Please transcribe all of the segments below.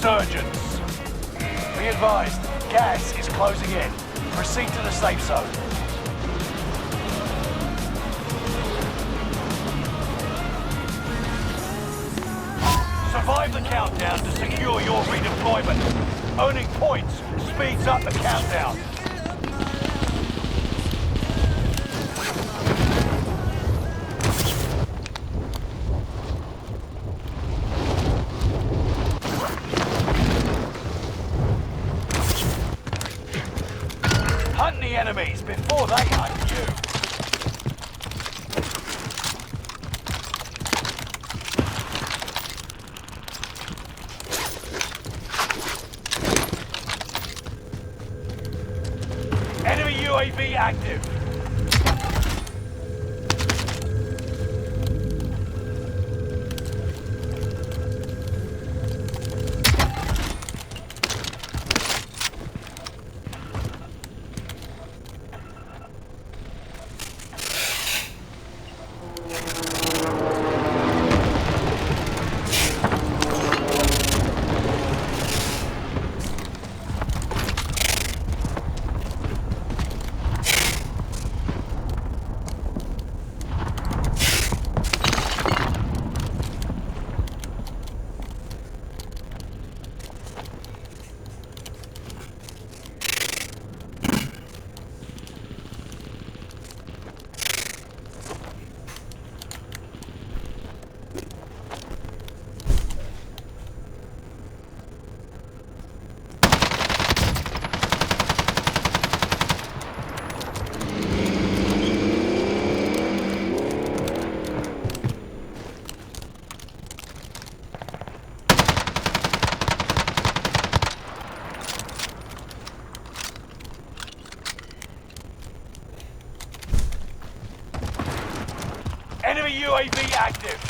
resurgence. Be advised, gas is closing in. Proceed to the safe zone. Survive the countdown to secure your redeployment. Owning points speeds up the countdown. Hunt the enemies before they hunt you. Enemy UAV active. Enemy UAV active.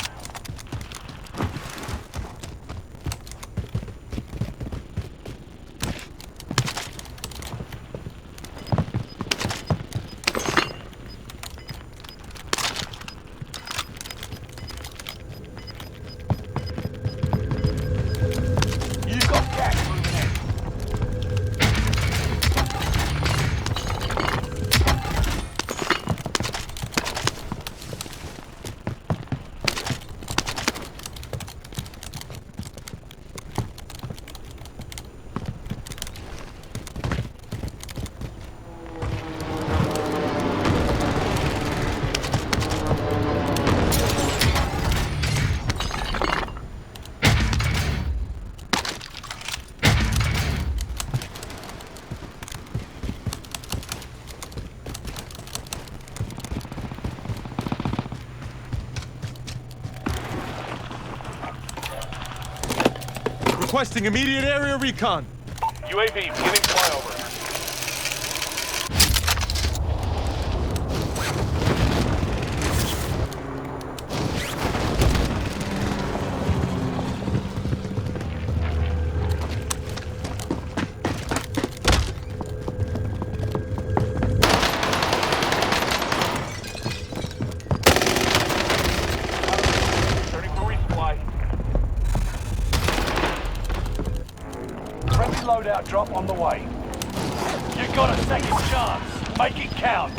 You've got gas moving in. Requesting immediate area recon. UAV beginning flyover. Turning for resupply. Friendly loadout drop on the way. You got a second chance. Make it count.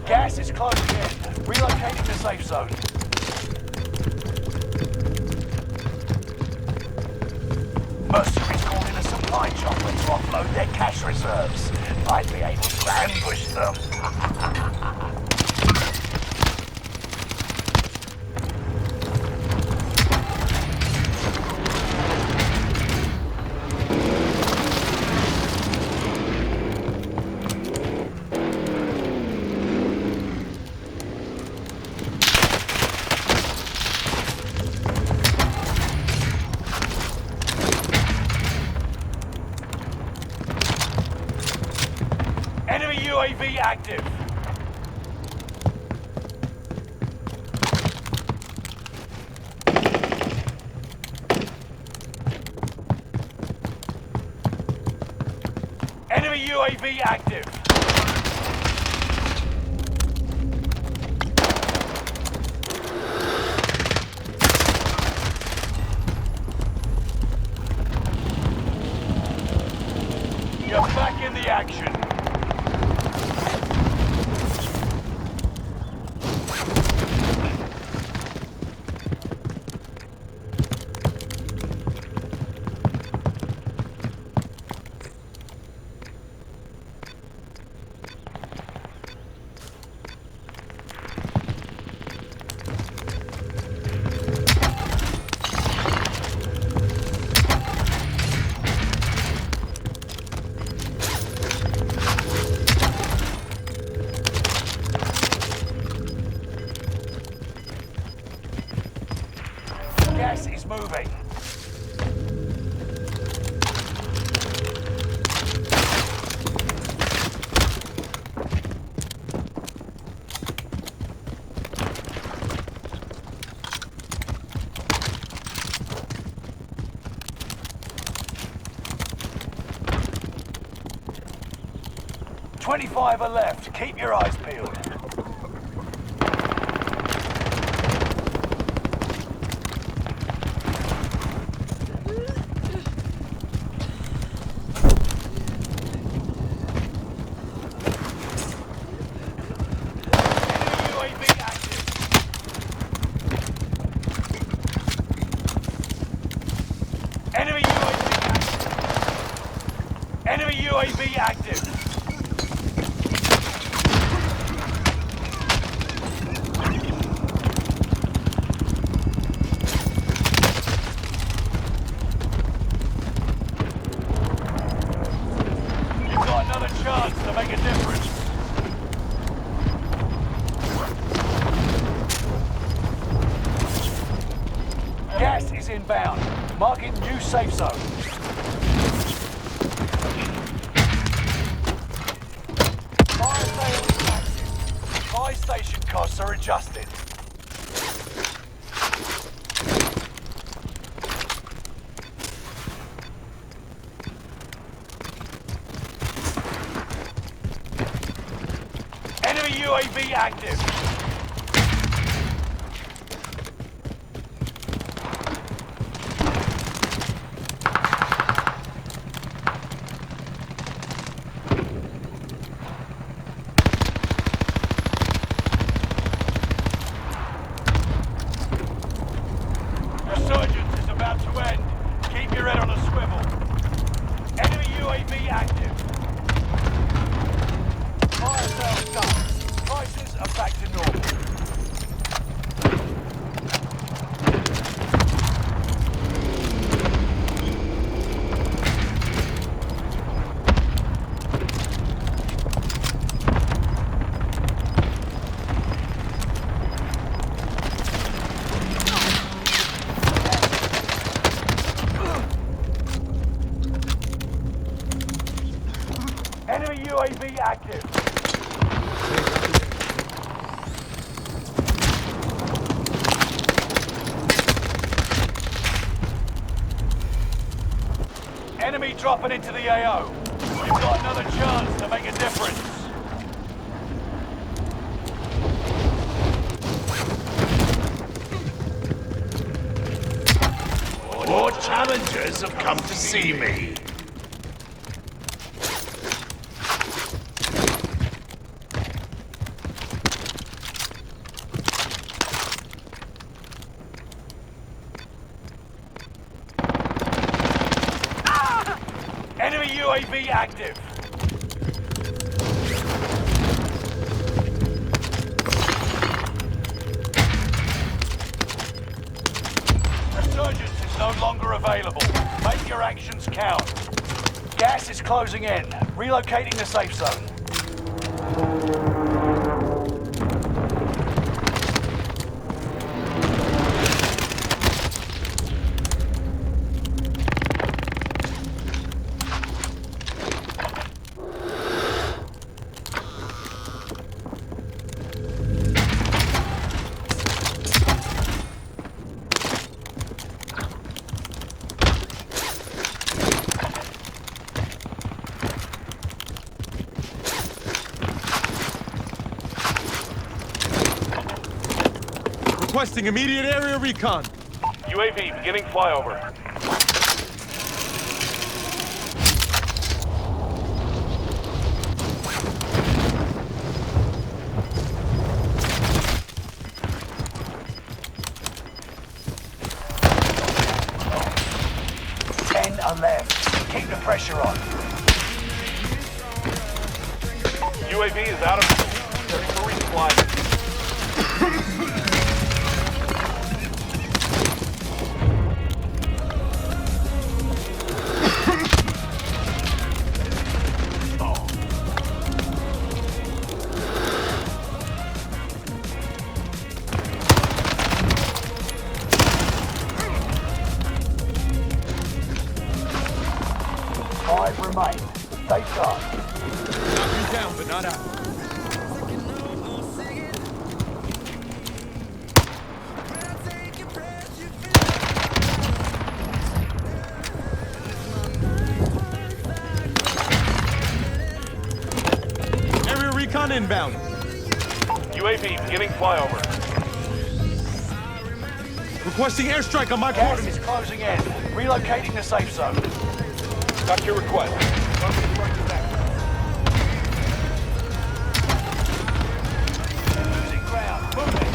Gas is closing in. Relocating the safe zone. Mercenaries called in a supply chopper to offload their cash reserves. I'd be able to ambush them. Enemy UAV active. Enemy UAV active. the action. Gas is moving. "25 are left. Keep your eyes peeled." Enemy UAV active. You've got another chance to make a difference. Gas is inbound. Marking new safe zone. Fire sale is active. Buy station costs are adjusted. Enemy UAV active. Resurgence is about to end. Keep your head on a swivel. Enemy UAV active. Fire sales done. Prices are back to normal. Enemy UAV active. Enemy dropping into the AO. You've got another chance to make a difference. More challengers have come to see me. Enemy UAV active. Resurgence is no longer available. Make your actions count. Gas is closing in. Relocating the safe zone. Requesting immediate area recon. UAV beginning flyover. keep the pressure on. UAV is out of ready for resupply. Five remain. Stay sharp. Knock you down, but not out. Area recon inbound. UAV beginning flyover. Requesting airstrike on my Gas coordinates. is closing in. Relocating the safe zone. Got your request. Losing ground. Moving.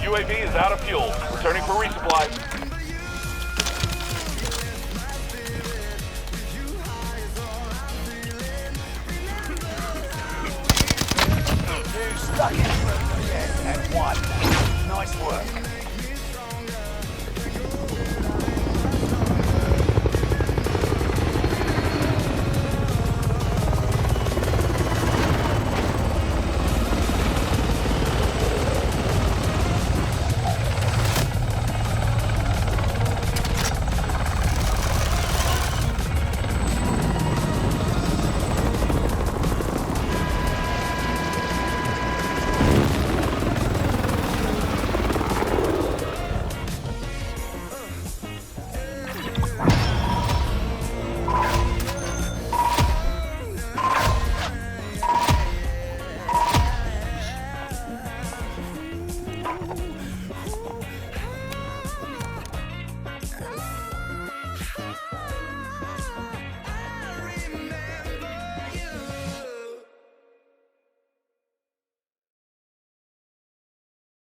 UAV is out of fuel. Returning for resupply. Two stuck in and one. Nice work.